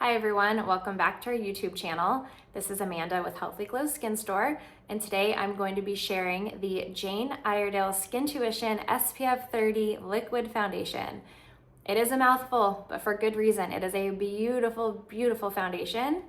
Hi everyone, welcome back to our YouTube channel. This is Amanda with Healthy Glow Skin Store, and today I'm going to be sharing the Jane Iredale Skintuition SPF 30 Liquid Foundation. It is a mouthful, but for good reason. It is a beautiful, beautiful foundation.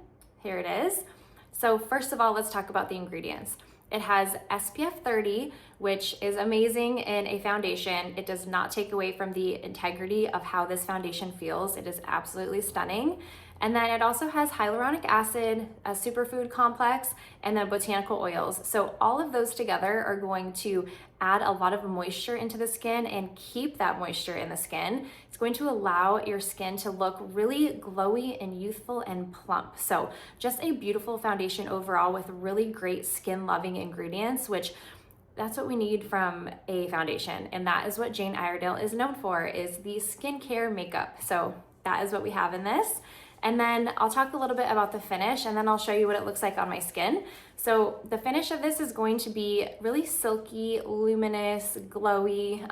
Here it is. So first of all, let's talk about the ingredients. It has SPF 30, which is amazing in a foundation. It does not take away from the integrity of how this foundation feels. It is absolutely stunning. And then it also has hyaluronic acid, a superfood complex, and then botanical oils. So all of those together are going to add a lot of moisture into the skin and keep that moisture in the skin. It's going to allow your skin to look really glowy and youthful and plump. So just a beautiful foundation overall with really great skin loving ingredients, which that's what we need from a foundation. And that is what Jane Iredale is known for, is the skincare makeup. So that is what we have in this. And then I'll talk a little bit about the finish, and then I'll show you what it looks like on my skin. So the finish of this is going to be really silky, luminous, glowy,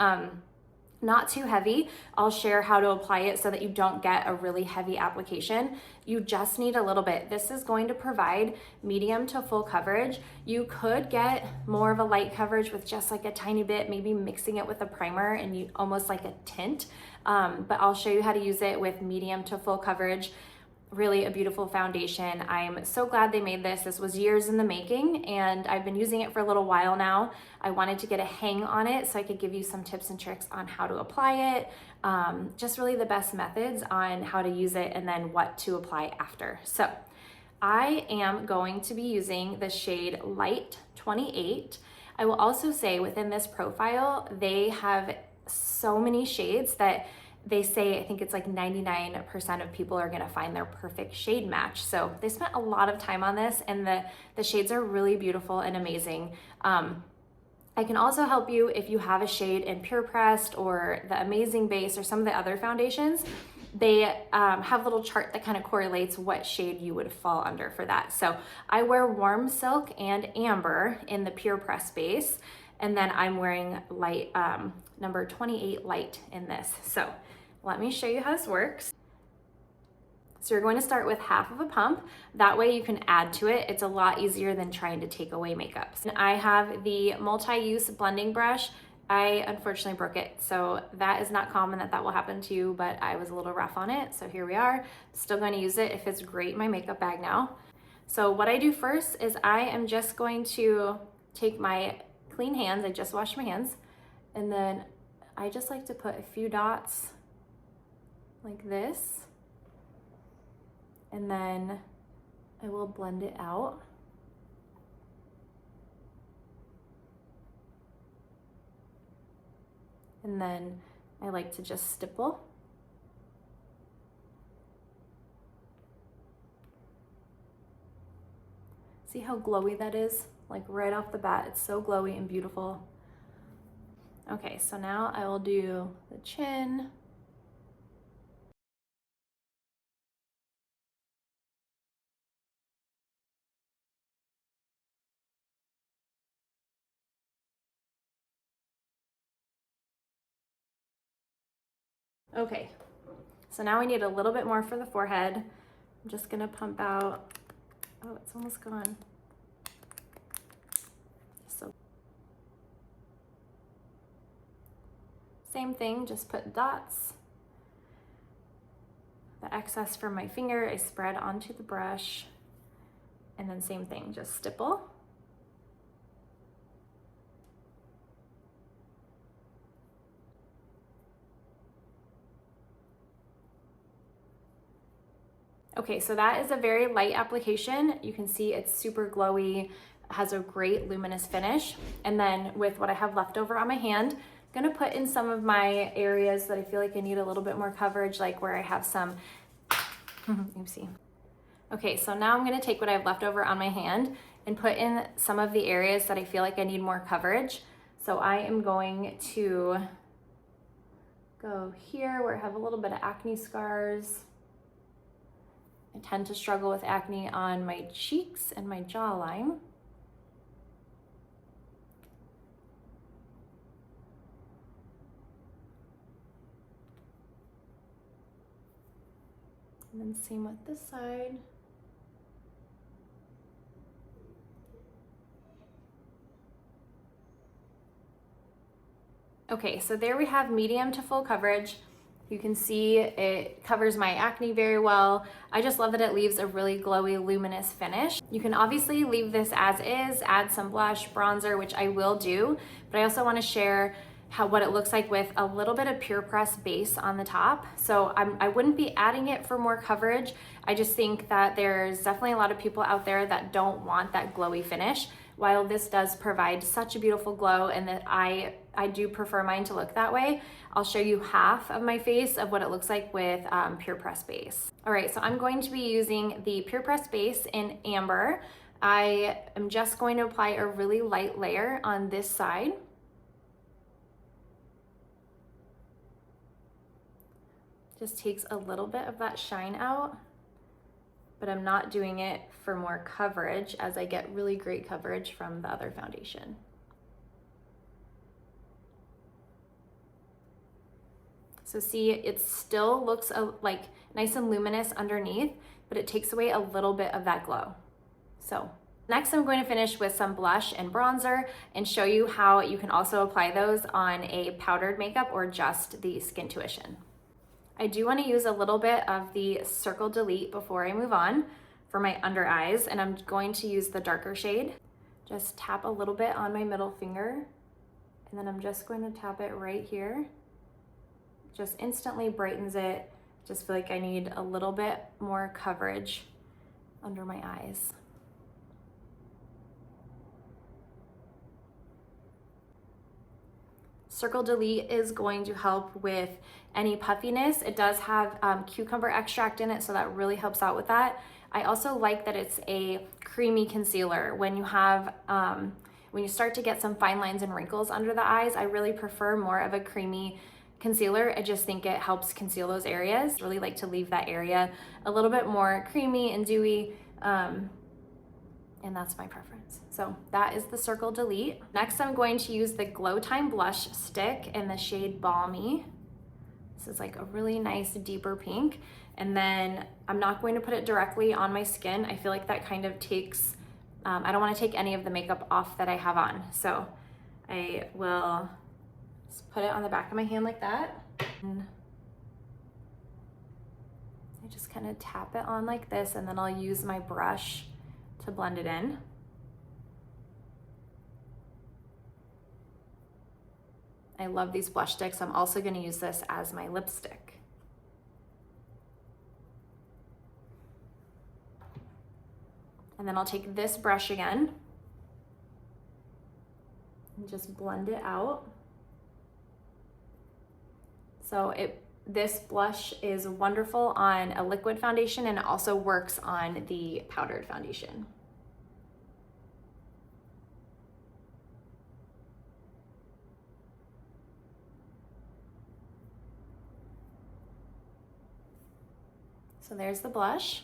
not too heavy. I'll share how to apply it so that you don't get a really heavy application. You just need a little bit. This is going to provide medium to full coverage. You could get more of a light coverage with just like a tiny bit, maybe mixing it with a primer and you almost like a tint. But I'll show you how to use it with medium to full coverage. Really a beautiful foundation. I'm so glad they made this. This was years in the making and I've been using it for a little while now. I wanted to get a hang on it so I could give you some tips and tricks on how to apply it. Just really the best methods on how to use it and then what to apply after. So I am going to be using the shade Light 28. I will also say within this profile, they have so many shades that they say, I think it's like 99% of people are gonna find their perfect shade match. So they spent a lot of time on this and the shades are really beautiful and amazing. I can also help you if you have a shade in PurePressed or the Amazing Base or some of the other foundations. They have a little chart that kind of correlates what shade you would fall under for that. So I wear Warm Silk and Amber in the PurePressed base. And then I'm wearing light, number 28 light in this. So let me show you how this works. So you're going to start with half of a pump. That way you can add to it. It's a lot easier than trying to take away makeup. And I have the multi-use blending brush. I unfortunately broke it. So that is not common that will happen to you, but I was a little rough on it. So here we are. Still going to use it. It fits great in my makeup bag now. So what I do first is I am just going to take my clean hands, I just washed my hands, and then I just like to put a few dots like this, and then I will blend it out. And then I like to just stipple. See how glowy that is? Like right off the bat, it's so glowy and beautiful. Okay, so now I will do the chin. Okay, so now we need a little bit more for the forehead. I'm just gonna pump out, oh, it's almost gone. Same thing, just put dots. The excess from my finger I spread onto the brush. And then same thing, just stipple. Okay, so that is a very light application. You can see it's super glowy, has a great luminous finish. And then with what I have left over on my hand, gonna put in some of my areas that I feel like I need a little bit more coverage, like where I have some, oopsie. Okay, so now I'm gonna take what I have left over on my hand and put in some of the areas that I feel like I need more coverage. So I am going to go here where I have a little bit of acne scars. I tend to struggle with acne on my cheeks and my jawline. And then same with this side. Okay, so there we have medium to full coverage. You can see it covers my acne very well. I just love that it leaves a really glowy, luminous finish. You can obviously leave this as is, add some blush, bronzer, which I will do, but I also want to share what it looks like with a little bit of PurePressed base on the top. So I wouldn't be adding it for more coverage. I just think that there's definitely a lot of people out there that don't want that glowy finish. While this does provide such a beautiful glow and that I do prefer mine to look that way, I'll show you half of my face of what it looks like with PurePressed base. All right, so I'm going to be using the PurePressed base in Amber. I am just going to apply a really light layer on this side. Just takes a little bit of that shine out, but I'm not doing it for more coverage as I get really great coverage from the other foundation. So see, it still looks like nice and luminous underneath, but it takes away a little bit of that glow. So next I'm going to finish with some blush and bronzer and show you how you can also apply those on a powdered makeup or just the Skintuition. I do want to use a little bit of the Circle Delete before I move on for my under eyes, and I'm going to use the darker shade. Just tap a little bit on my middle finger, and then I'm just going to tap it right here. Just instantly brightens it. Just feel like I need a little bit more coverage under my eyes. Circle Delete is going to help with any puffiness. It does have cucumber extract in it, so that really helps out with that. I also like that it's a creamy concealer. When you have, when you start to get some fine lines and wrinkles under the eyes, I really prefer more of a creamy concealer. I just think it helps conceal those areas. I really like to leave that area a little bit more creamy and dewy, and that's my preference. So that is the Circle Delete. Next, I'm going to use the Glow Time Blush Stick in the shade Balmy. This is like a really nice deeper pink. And then I'm not going to put it directly on my skin. I feel like that kind of takes, I don't want to take any of the makeup off that I have on. So I will just put it on the back of my hand like that. And I just kind of tap it on like this, and then I'll use my brush to blend it in. I love these blush sticks. I'm also going to use this as my lipstick. And then I'll take this brush again and just blend it out. So this blush is wonderful on a liquid foundation, and it also works on the powdered foundation. So there's the blush.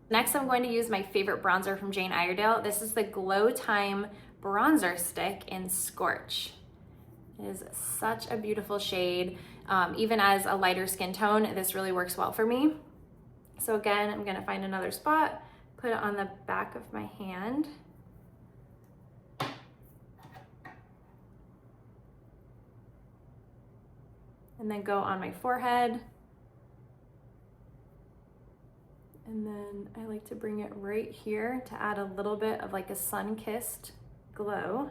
Next, I'm going to use my favorite bronzer from Jane Iredale. This is the Glow Time Bronzer Stick in Scorch. It is such a beautiful shade. Even as a lighter skin tone, this really works well for me. So again, I'm gonna find another spot, put it on the back of my hand. And then go on my forehead. And then I like to bring it right here to add a little bit of like a sun-kissed glow.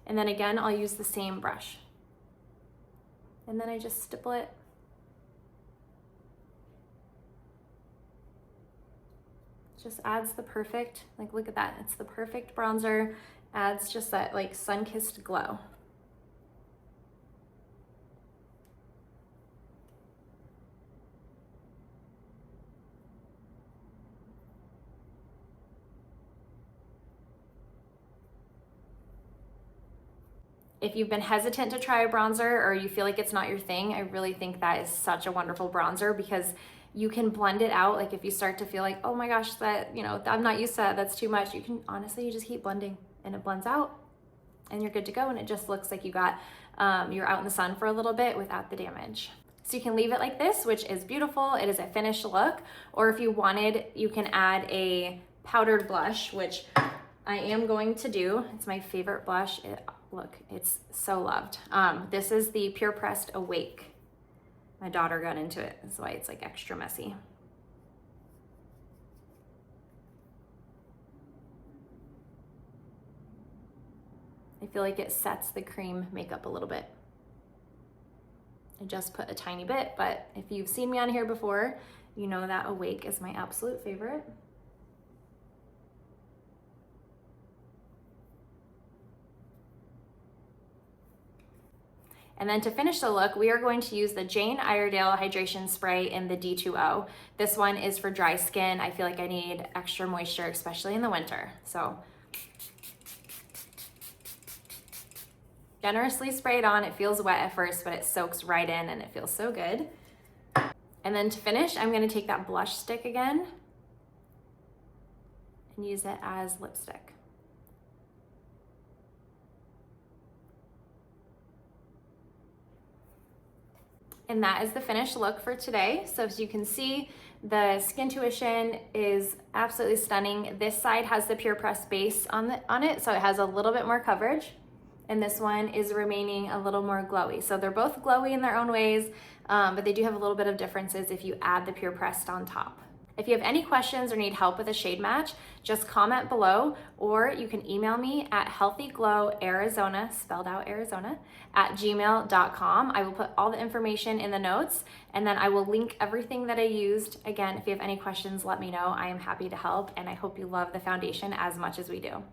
And then again, I'll use the same brush. And then I just stipple it. Just adds the perfect, like look at that, it's the perfect bronzer, adds just that like sun-kissed glow. If you've been hesitant to try a bronzer or you feel like it's not your thing, I really think that is such a wonderful bronzer because you can blend it out. Like if you start to feel like, oh my gosh, that, you know, I'm not used to that, that's too much, you can honestly, you just keep blending. and it blends out and you're good to go, and it just looks like you got, you're out in the sun for a little bit without the damage. So you can leave it like this, which is beautiful. It is a finished look. Or if you wanted, you can add a powdered blush, which I am going to do. It's my favorite blush. Look, it's so loved. This is the PurePressed Awake. My daughter got into it. That's why it's like extra messy. I feel like it sets the cream makeup a little bit. I just put a tiny bit, but if you've seen me on here before, you know that Awake is my absolute favorite. And then to finish the look, we are going to use the Jane Iredale Hydration Spray in the D2O. This one is for dry skin. I feel like I need extra moisture, especially in the winter. So generously sprayed on. It feels wet at first, but it soaks right in and it feels so good. And then to finish, I'm gonna take that blush stick again and use it as lipstick. And that is the finished look for today. So as you can see, the Skintuition is absolutely stunning. This side has the PurePressed base on it, so it has a little bit more coverage. And this one is remaining a little more glowy. So they're both glowy in their own ways, but they do have a little bit of differences if you add the PurePressed on top. If you have any questions or need help with a shade match, just comment below, or you can email me at healthyglowarizona, spelled out Arizona, @gmail.com. I will put all the information in the notes, and then I will link everything that I used. Again, if you have any questions, let me know. I am happy to help, and I hope you love the foundation as much as we do.